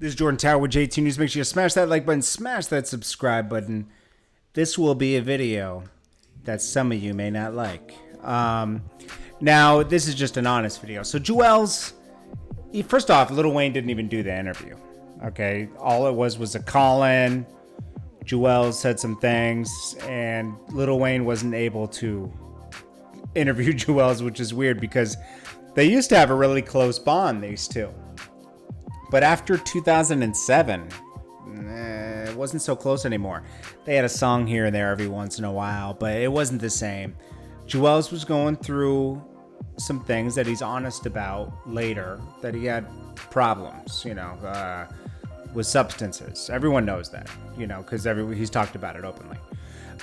This is Jordan Tower with JT News. Make sure you smash that like button, smash that subscribe button. This will be a video that some of you may not like. Now, this is just an honest video. So Juelz, first off, Lil Wayne didn't even do the interview. Okay, all it was a call-in. Juelz said some things, and Lil Wayne wasn't able to interview Juelz, which is weird because they used to have a really close bond, these two. But after 2007, it wasn't so close anymore. They had a song here and there every once in a while, but it wasn't the same. Juelz was going through some things that he's honest about later, that he had problems, with substances. Everyone knows that, because he's talked about it openly.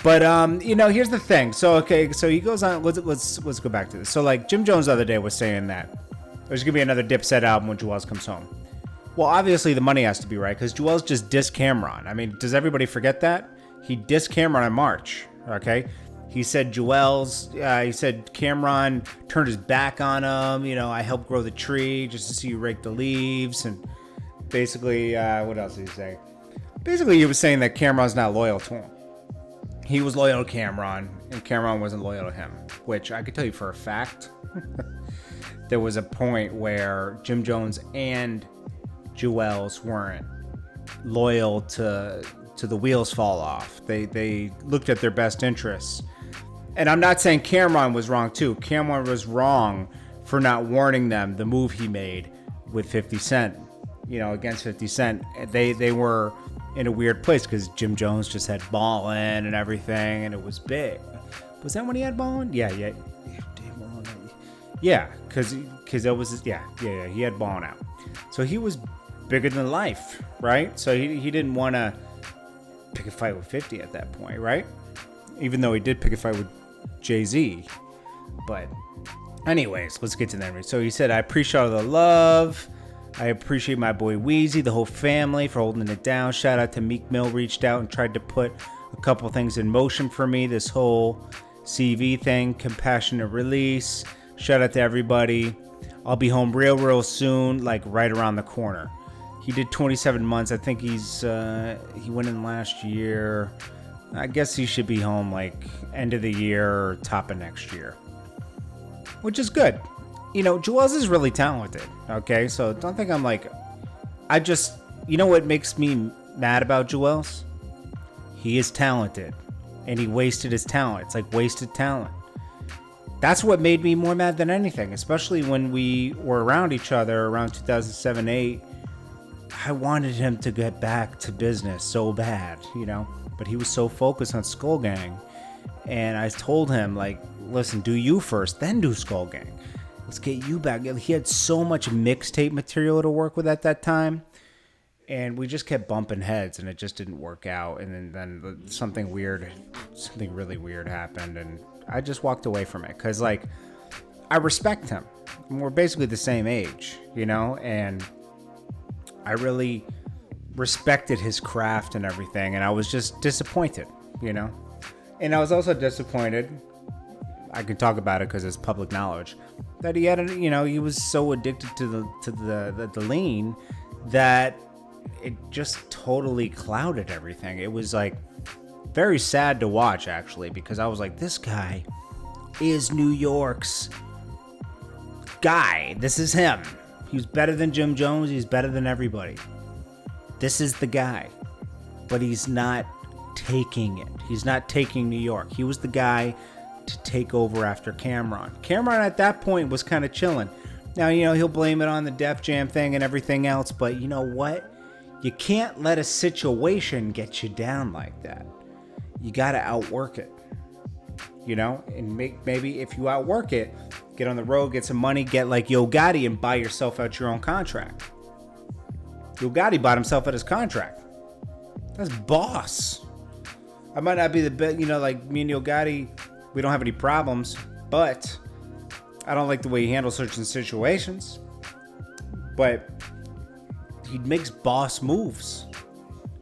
But, here's the thing. So he goes on, let's go back to this. So, Jim Jones the other day was saying that there's going to be another Dipset album when Juelz comes home. Well, obviously the money has to be right, because Juelz just dissed Camron. I mean, does everybody forget that? He dissed Camron in March, okay? He said he said Camron turned his back on him. I helped grow the tree just to see you rake the leaves. And basically, what else did he say? Basically, he was saying that Camron's not loyal to him. He was loyal to Camron, and Camron wasn't loyal to him, which I could tell you for a fact. There was a point where Jim Jones and Juelz weren't loyal to the wheels fall off. They looked at their best interests. And I'm not saying Camron was wrong too. Camron was wrong for not warning them the move he made with 50 Cent, against 50 Cent. They were in a weird place because Jim Jones just had Ballin' and everything, and it was big. Was that when he had Ballin'? Yeah, because it was, he had Ballin' out. So he was bigger than life, right? So he didn't want to pick a fight with 50 at that point, right? Even though he did pick a fight with Jay-Z. But anyways, let's get to that. So he said, I appreciate all the love. I appreciate my boy Weezy, the whole family for holding it down. Shout out to Meek Mill, reached out and tried to put a couple things in motion for me. This whole CV thing, compassionate release. Shout out to everybody. I'll be home real soon, right around the corner. He did 27 months. I think he went in last year. I guess he should be home end of the year or top of next year, which is good. Juelz is really talented. Okay, so don't think I'm what makes me mad about Juelz? He is talented, and he wasted his talent. It's like wasted talent. That's what made me more mad than anything, especially when we were around each other around 2007-8. I wanted him to get back to business so bad, but he was so focused on Skull Gang. And I told him, listen, do you first, then do Skull Gang. Let's get you back. He had so much mixtape material to work with at that time. And we just kept bumping heads, and it just didn't work out. And then something really weird happened. And I just walked away from it because, I respect him. We're basically the same age, and I really respected his craft and everything, and I was just disappointed, And I was also disappointed, I can talk about it because it's public knowledge, that he had, he was so addicted to the lean that it just totally clouded everything. It was very sad to watch, actually, because I was like, this guy is New York's guy. This is him. He's better than Jim Jones. He's better than everybody. This is the guy. But he's not taking it. He's not taking New York. He was the guy to take over after Camron. Camron at that point was kind of chilling. Now, he'll blame it on the Def Jam thing and everything else, but you know what? You can't let a situation get you down like that. You got to outwork it. And maybe if you outwork it, get on the road, get some money, get like Yo Gotti and buy yourself out your own contract. Yo Gotti bought himself out his contract. That's boss. I might not be the best, me and Yo Gotti, we don't have any problems, but I don't like the way he handles certain situations. But he makes boss moves.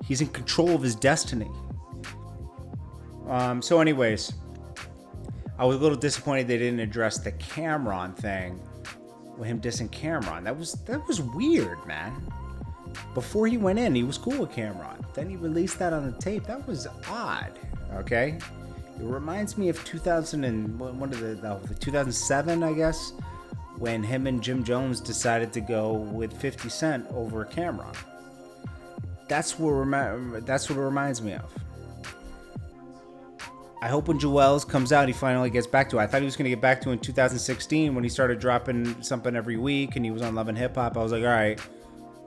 He's in control of his destiny. So anyways, I was a little disappointed they didn't address the Camron thing with him dissing Camron. That was weird, man. Before he went in, he was cool with Camron. Then he released that on the tape. That was odd, okay? It reminds me of 2000 and one of the 2007, I guess, when him and Jim Jones decided to go with 50 Cent over Camron. That's what it reminds me of. I hope when Juelz comes out, he finally gets back to it. I thought he was going to get back to it in 2016 when he started dropping something every week and he was on Love and Hip Hop. I was like, all right,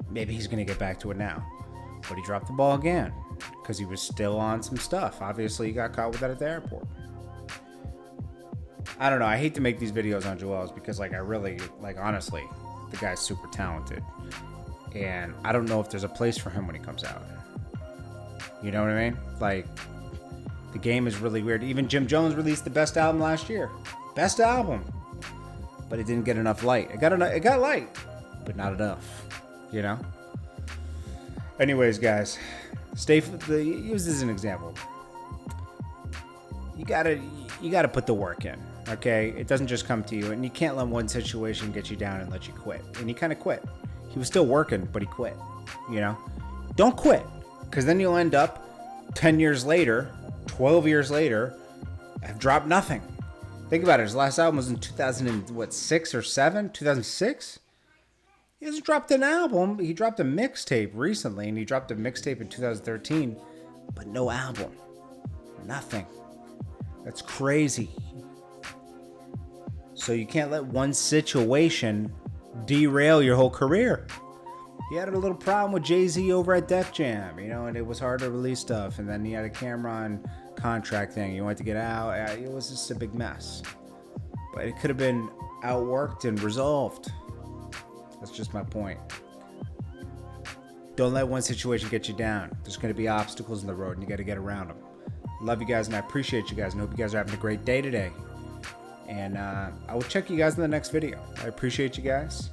maybe he's going to get back to it now. But he dropped the ball again because he was still on some stuff. Obviously, he got caught with that at the airport. I don't know. I hate to make these videos on Juelz because, like, I really, like, honestly, the guy's super talented. And I don't know if there's a place for him when he comes out. You know what I mean? Like, the game is really weird. Even Jim Jones released the best album last year. Best album. But it didn't get enough light. It got light, but not enough. You know? Anyways, guys, use this as an example. You gotta put the work in, okay? It doesn't just come to you, and you can't let one situation get you down and let you quit. And he kind of quit. He was still working, but he quit. You know? Don't quit, because then you'll end up 10 years later, 12 years later, have dropped nothing. Think about it. His last album was in 2006 or 7? 2006? He hasn't dropped an album. He dropped a mixtape recently, and he dropped a mixtape in 2013, but no album. Nothing. That's crazy. So you can't let one situation derail your whole career. He had a little problem with Jay-Z over at Def Jam, you know, and it was hard to release stuff. And then he had a Camron contract thing. He wanted to get out. It was just a big mess. But it could have been outworked and resolved. That's just my point. Don't let one situation get you down. There's going to be obstacles in the road, and you got to get around them. Love you guys, and I appreciate you guys, and hope you guys are having a great day today. And I will check you guys in the next video. I appreciate you guys.